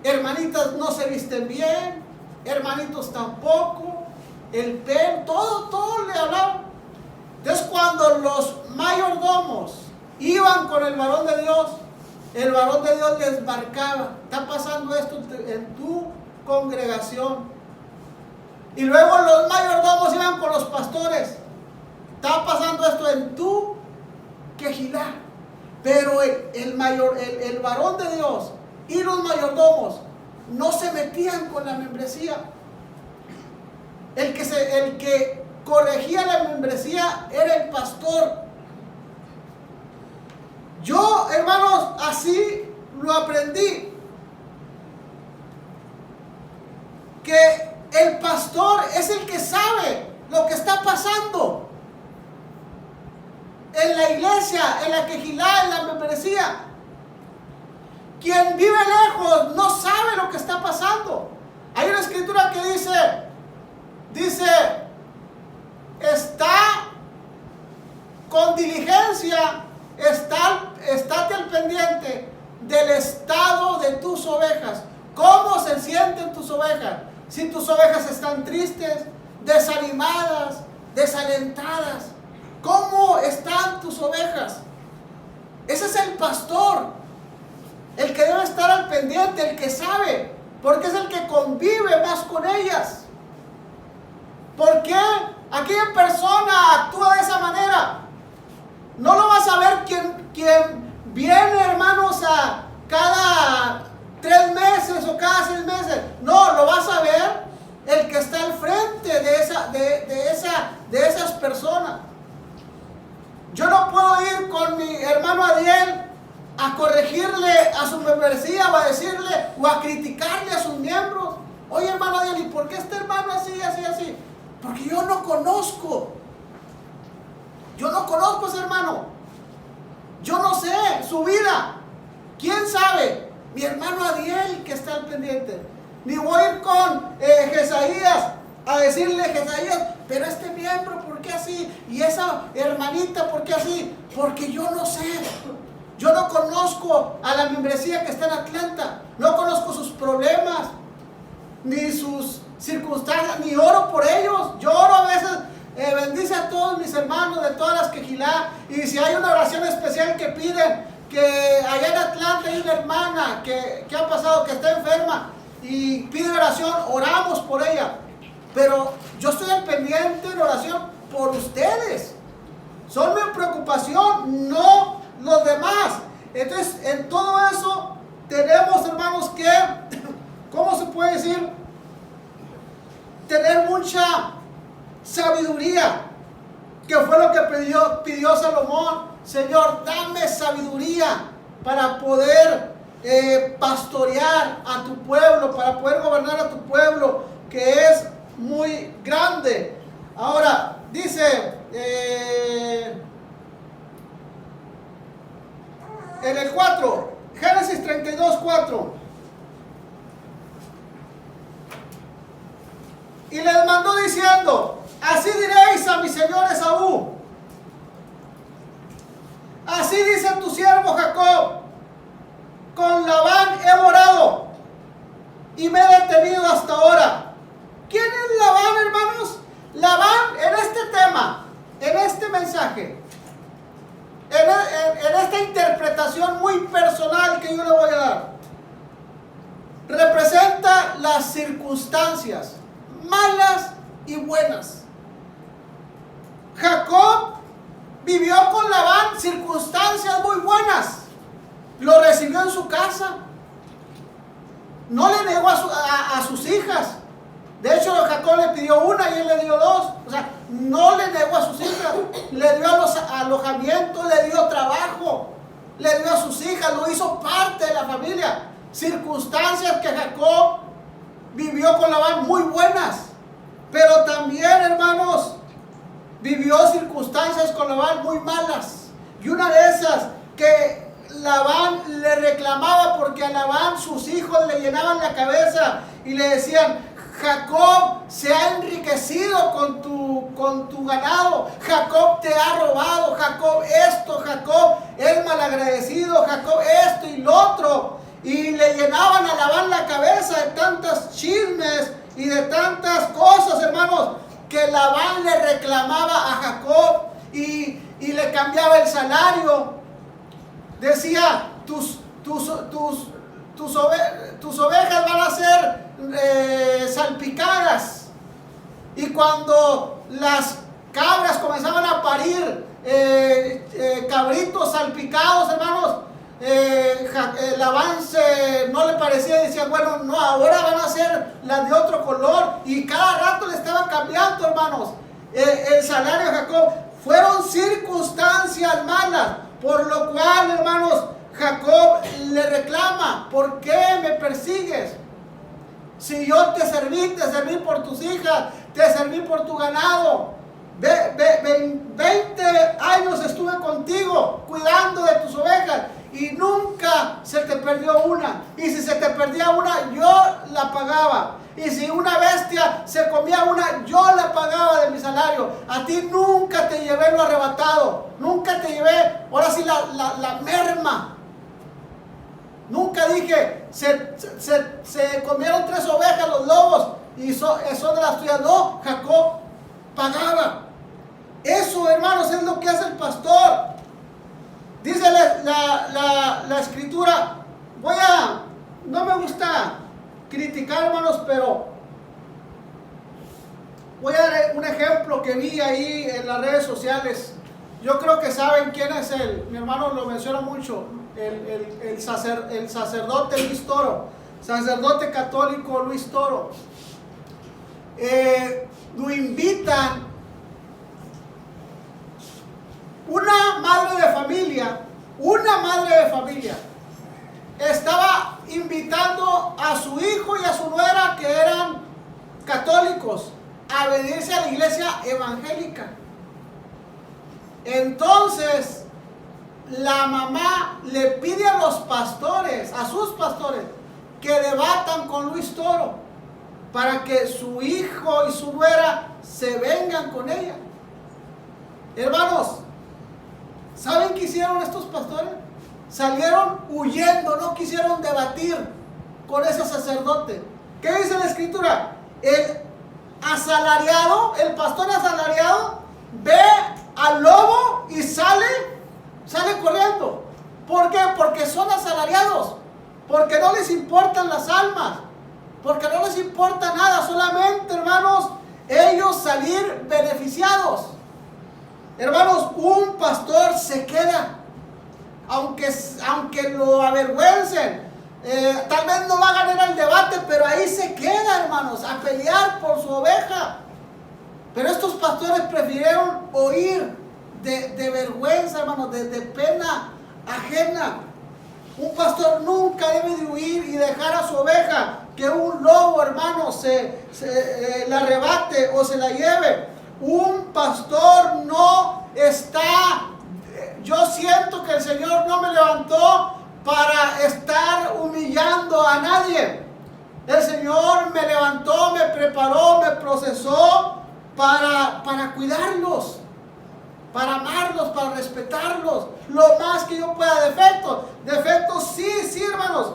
Hermanitas no se visten bien. Hermanitos tampoco. El pelo, todo le hablaban. Entonces cuando los mayordomos iban con el varón de Dios, el varón de Dios les marcaba: está pasando esto en tu congregación. Y luego los mayordomos iban con los pastores: está pasando esto en tu quejilá. Pero el varón de Dios y los mayordomos no se metían con la membresía. El que corregía la membresía era el pastor. Yo, hermanos, así lo aprendí, que el pastor es el que sabe lo que está pasando en la iglesia, en la quejilá, en la membresía. Quien vive lejos no sabe lo que está pasando. Hay una escritura que dice, está con diligencia, estate al pendiente del estado de tus ovejas. ¿Cómo se sienten tus ovejas? Si tus ovejas están tristes, desanimadas, desalentadas, ¿cómo están tus ovejas? Ese es el pastor, el que debe estar al pendiente, el que sabe, porque es el que convive más con ellas. ¿Por qué aquella persona actúa de esa manera? No lo vas a ver quien viene, hermanos, a cada 3 meses o cada 6 meses. No, lo vas a ver el que está al frente de esas personas. Yo no puedo ir con mi hermano Adiel a corregirle a su membresía o a decirle o a criticarle a sus miembros. Oye, hermano Adiel, ¿y por qué este hermano así? Porque yo no conozco a ese hermano. Yo no sé su vida. ¿Quién sabe? Mi hermano Adiel, que está al pendiente. Ni voy a ir con Jesaías a decirle: Jesaías, pero este miembro, ¿por qué así? Y esa hermanita, ¿por qué así? Porque yo no sé. Yo no conozco a la membresía que está en Atlanta. No conozco sus problemas, ni sus circunstancias, ni oro por ellos. Yo oro a veces, bendice a todos mis hermanos de todas las quejilá. Y si hay una oración especial que piden, que allá en Atlanta hay una hermana que ha pasado, que está enferma y pide oración, oramos por ella. Pero yo estoy al pendiente en oración por ustedes. Son mi preocupación, no los demás. Entonces, en todo eso tenemos, hermanos, que, ¿cómo se puede decir? Tener mucha sabiduría, que fue lo que pidió Salomón. Señor, dame sabiduría para poder pastorear a tu pueblo, para poder gobernar a tu pueblo, que es muy grande. Ahora, Dice en el 4, Génesis 32, 4. Y les mandó diciendo: así diréis a mi señor Esaú: así dice tu siervo Jacob, con Labán he morado y me he detenido hasta ahora. ¿Quién es Labán, hermanos? Labán, en este tema, en este mensaje, en esta interpretación muy personal que yo le voy a dar, representa las circunstancias malas y buenas. Jacob vivió con Labán circunstancias muy buenas. Lo recibió en su casa. No le negó a sus hijas. De hecho, Jacob le pidió una y él le dio dos. O sea, no le negó a sus hijas. Le dio alojamiento, le dio trabajo, le dio a sus hijas, lo hizo parte de la familia. Circunstancias que Jacob vivió con Labán muy buenas. Pero también, hermanos, vivió circunstancias con Labán muy malas. Y una de esas, que Labán le reclamaba porque a Labán sus hijos le llenaban la cabeza y le decían: Jacob se ha enriquecido con tu ganado, Jacob te ha robado, Jacob esto, Jacob es malagradecido, Jacob esto y lo otro. Y le llenaban a Labán la cabeza de tantos chismes y de tantas cosas, hermanos, que Labán le reclamaba a Jacob y le cambiaba el salario. Decía: tus ovejas van a ser salpicadas. Y cuando las cabras comenzaban a parir cabritos salpicados, hermanos, Labán no le parecía y decía: bueno, no, ahora van a ser las de otro color. Y cada rato le estaban cambiando, hermanos, el salario de Jacob. Fueron circunstancias malas, por lo cual, hermanos, Jacob le reclama: ¿por qué me persigues? Si yo te serví por tus hijas, te serví por tu ganado. 20 años estuve contigo cuidando de tus ovejas y nunca se te perdió una. Y si se te perdía una, yo la pagaba. Y si una bestia se comía una, yo la pagaba de mi salario. A ti nunca te llevé lo arrebatado. Nunca te llevé, ahora sí, la merma. Nunca dije: se comieron 3 ovejas los lobos y son de las tuyas. No, Jacob pagaba. Eso, hermanos, es lo que hace el pastor. Dice la escritura. No me gusta criticar, hermanos, pero voy a dar un ejemplo que vi ahí en las redes sociales. Yo creo que saben quién es él. Mi hermano lo menciona mucho. El sacerdote Luis Toro, sacerdote católico Luis Toro. Lo invitan. Una madre de familia estaba invitando a su hijo y a su nuera, que eran católicos, a venirse a la iglesia evangélica. Entonces la mamá le pide a los pastores, a sus pastores, que debatan con Luis Toro para que su hijo y su nuera se vengan con ella. Hermanos, ¿saben qué hicieron estos pastores? Salieron huyendo, no quisieron debatir con ese sacerdote. ¿Qué dice la escritura? El pastor asalariado ve al lobo y sale corriendo. ¿Por qué? Porque son asalariados, porque no les importan las almas, porque no les importa nada, solamente, hermanos, ellos salir beneficiados. Hermanos, un pastor se queda, aunque lo avergüencen, tal vez no va a ganar el debate, pero ahí se queda, hermanos, a pelear por su oveja. Pero estos pastores prefirieron huir de vergüenza, hermanos, de pena ajena. Un pastor nunca debe de huir y dejar a su oveja que un lobo, hermano, la arrebate o se la lleve. Un pastor no está, yo siento que el Señor no me levantó para estar humillando a nadie. El Señor me levantó, me preparó, me procesó para cuidarlos, para amarlos, para respetarlos, lo más que yo pueda. Defectos sí, hermanos,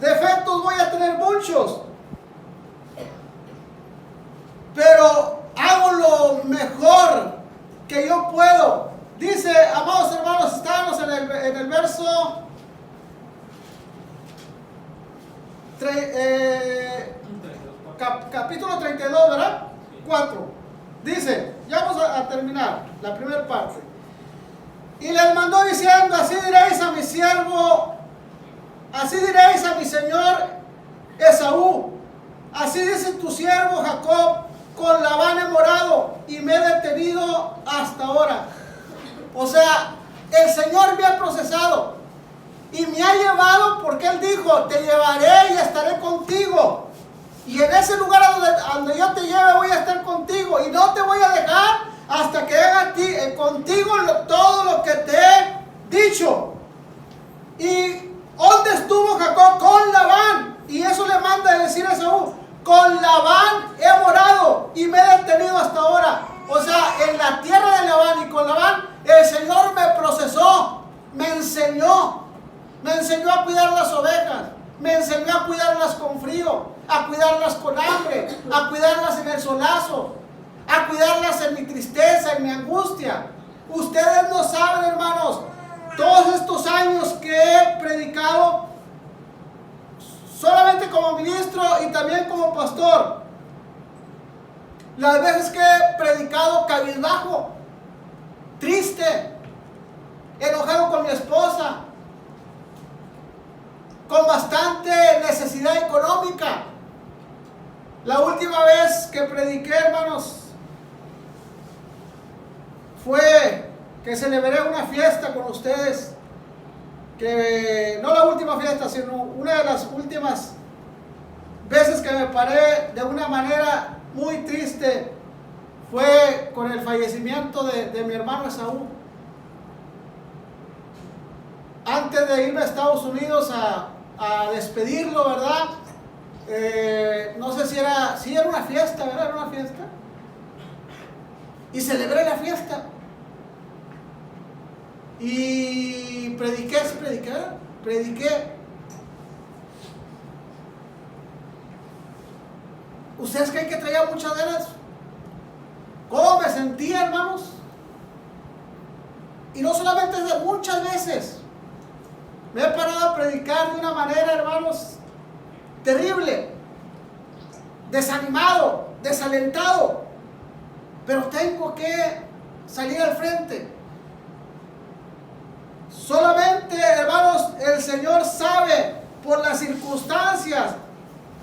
defectos voy a tener muchos, pero hago lo mejor que yo puedo. Dice, amados hermanos, estamos en el verso capítulo 32, ¿verdad? 4. Dice, ya vamos a terminar la primera parte. Y les mandó diciendo, así diréis a mi siervo, así diréis a mi señor Esaú, así dice tu siervo Jacob, con Labán he morado y me he detenido hasta ahora. O sea, el Señor me ha procesado y me ha llevado porque Él dijo, te llevaré y estaré contigo. Y en ese lugar donde yo te lleve voy a estar contigo y no te voy a dejar hasta que haga contigo todo lo que te he dicho. ¿Y dónde estuvo Jacob? Con Labán. Y eso le manda a decir a Esaú, con Labán he morado y me he detenido hasta ahora. O sea, en la tierra de Labán y con Labán, el Señor me procesó, me enseñó a cuidar las ovejas, me enseñó a cuidarlas con frío, a cuidarlas con hambre, a cuidarlas en el solazo, a cuidarlas en mi tristeza, en mi angustia. Ustedes no saben, hermanos, todos estos años que he predicado, solamente como ministro y también como pastor, las veces que he predicado cabizbajo, triste, enojado con mi esposa, con bastante necesidad económica. La última vez que prediqué, hermanos, fue que celebré una fiesta con ustedes, que no la última fiesta, sino una de las últimas veces que me paré de una manera muy triste, fue con el fallecimiento de mi hermano Esaú. Antes de irme a Estados Unidos a despedirlo, ¿verdad? No sé si era una fiesta, ¿verdad? Era una fiesta. Y celebré la fiesta. Y prediqué. ¿Ustedes creen que traía muchas ganas? ¿Cómo me sentía, hermanos? Y no solamente muchas veces me he parado a predicar de una manera, hermanos, terrible, desanimado, desalentado, pero tengo que salir al frente. Solamente, hermanos, el Señor sabe por las circunstancias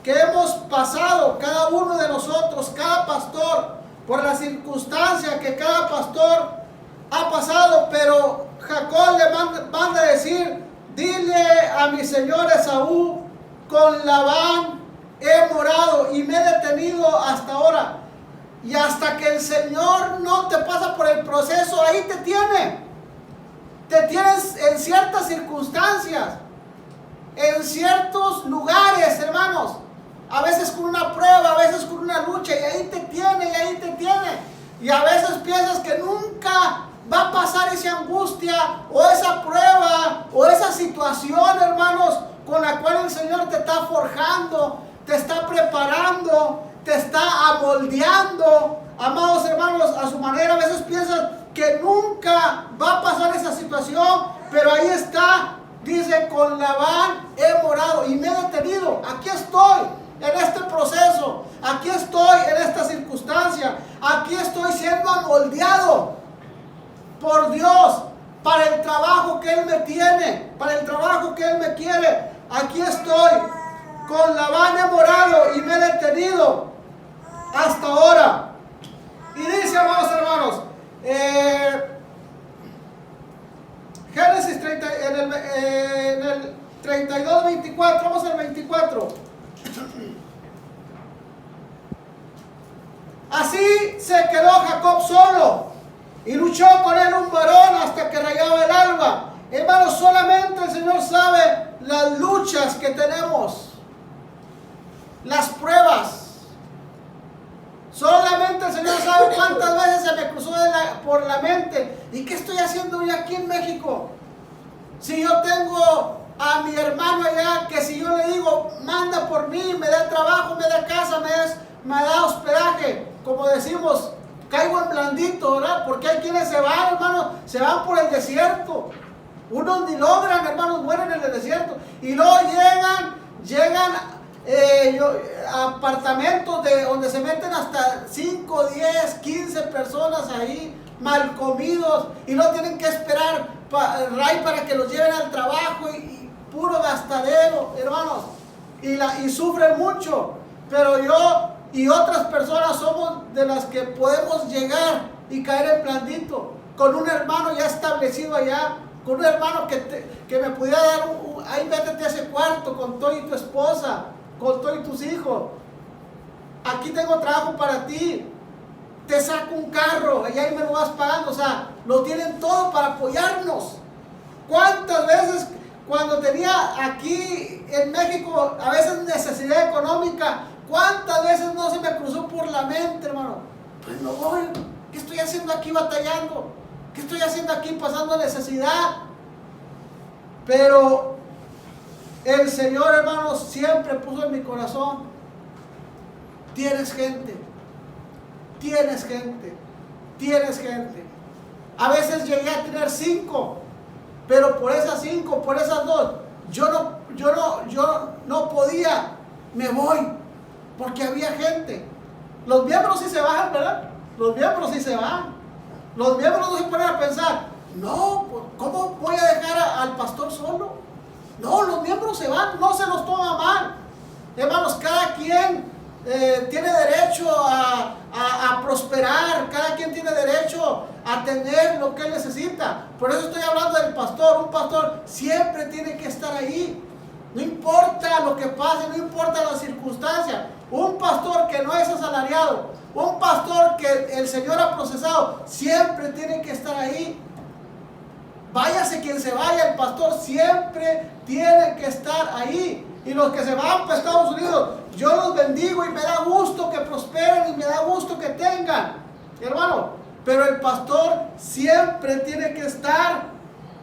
que hemos pasado, cada uno de nosotros, cada pastor, por las circunstancias que cada pastor ha pasado, pero Jacob le manda a decir, dile a mi señor Esaú, con Labán he morado y me he detenido hasta ahora. Y hasta que el Señor no te pasa por el proceso, ahí te tiene. Te tienes en ciertas circunstancias, en ciertos lugares, hermanos. A veces con una prueba, a veces con una lucha, y ahí te tiene, y ahí te tiene. Y a veces piensas que nunca va a pasar esa angustia, o esa prueba, o esa situación, hermanos, con la cual el Señor te está forjando, te está preparando, te está amoldeando, amados hermanos, a su manera. A veces piensas que nunca va a pasar esa situación, pero ahí está. Dice, con Labán he morado y me he detenido. Aquí estoy en este proceso, aquí estoy en esta circunstancia, aquí estoy siendo amoldeado por Dios para el trabajo que Él me tiene, para el trabajo que Él me quiere. Aquí estoy, con Labán he morado y me he detenido hasta ahora. Y dice, amados hermanos, Génesis 30, en el 32, 24, vamos al 24. Así se quedó Jacob solo y luchó con él un varón hasta que rayaba el alba. Hermanos, solamente el Señor sabe las luchas que tenemos, las pruebas. Solamente el Señor sabe cuántas veces se me cruzó por la mente. ¿Y qué estoy haciendo yo aquí en México? Si yo tengo a mi hermano allá, que si yo le digo, manda por mí, me da trabajo, me da casa, me da hospedaje, como decimos, caigo en blandito, ¿verdad? Porque hay quienes se van, hermanos, se van por el desierto. Unos ni logran, hermanos, mueren en el desierto. Y luego llegan a apartamentos donde se meten hasta 5, 10, 15 personas ahí, mal comidos, y no tienen que esperar para que los lleven al trabajo, y puro gastadero, hermanos, y sufren mucho. Pero yo y otras personas somos de las que podemos llegar y caer en blandito, con un hermano ya establecido allá, con un hermano que me pudiera dar ahí métete a ese cuarto con todo y tu esposa, con todo y tus hijos. Aquí tengo trabajo para ti. Te saco un carro y ahí me lo vas pagando. O sea, lo tienen todo para apoyarnos. ¿Cuántas veces cuando tenía aquí en México a veces necesidad económica, cuántas veces no se me cruzó por la mente, hermano? Pues no voy. ¿Qué estoy haciendo aquí batallando? ¿Qué estoy haciendo aquí pasando necesidad? Pero el Señor, hermanos, siempre puso en mi corazón: tienes gente, tienes gente, tienes gente. A veces llegué a tener 5, pero por esas 5, por esas 2, yo no podía, me voy, porque había gente. Los miembros sí se bajan, ¿verdad? Los miembros sí se van. Los miembros no se ponen a pensar, no, ¿cómo voy a dejar al pastor solo? No, los miembros se van, no se los toma mal. Hermanos, cada quien tiene derecho a prosperar, cada quien tiene derecho a tener lo que él necesita. Por eso estoy hablando del pastor. Un pastor siempre tiene que estar ahí, no importa lo que pase, no importa las circunstancias. Un pastor que no es asalariado, un pastor que el Señor ha procesado, siempre tiene que estar ahí. Váyase quien se vaya, el pastor siempre tiene que estar ahí. Y los que se van para Estados Unidos, yo los bendigo y me da gusto que prosperen y me da gusto que tengan, hermano. Pero el pastor siempre tiene que estar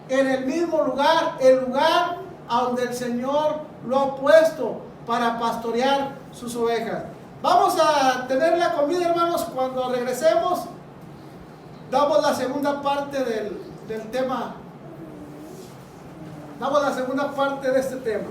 en el mismo lugar, el lugar a donde el Señor lo ha puesto para pastorear sus ovejas. Vamos a tener la comida, hermanos. Cuando regresemos, damos la segunda parte del tema. Damos la segunda parte de este tema.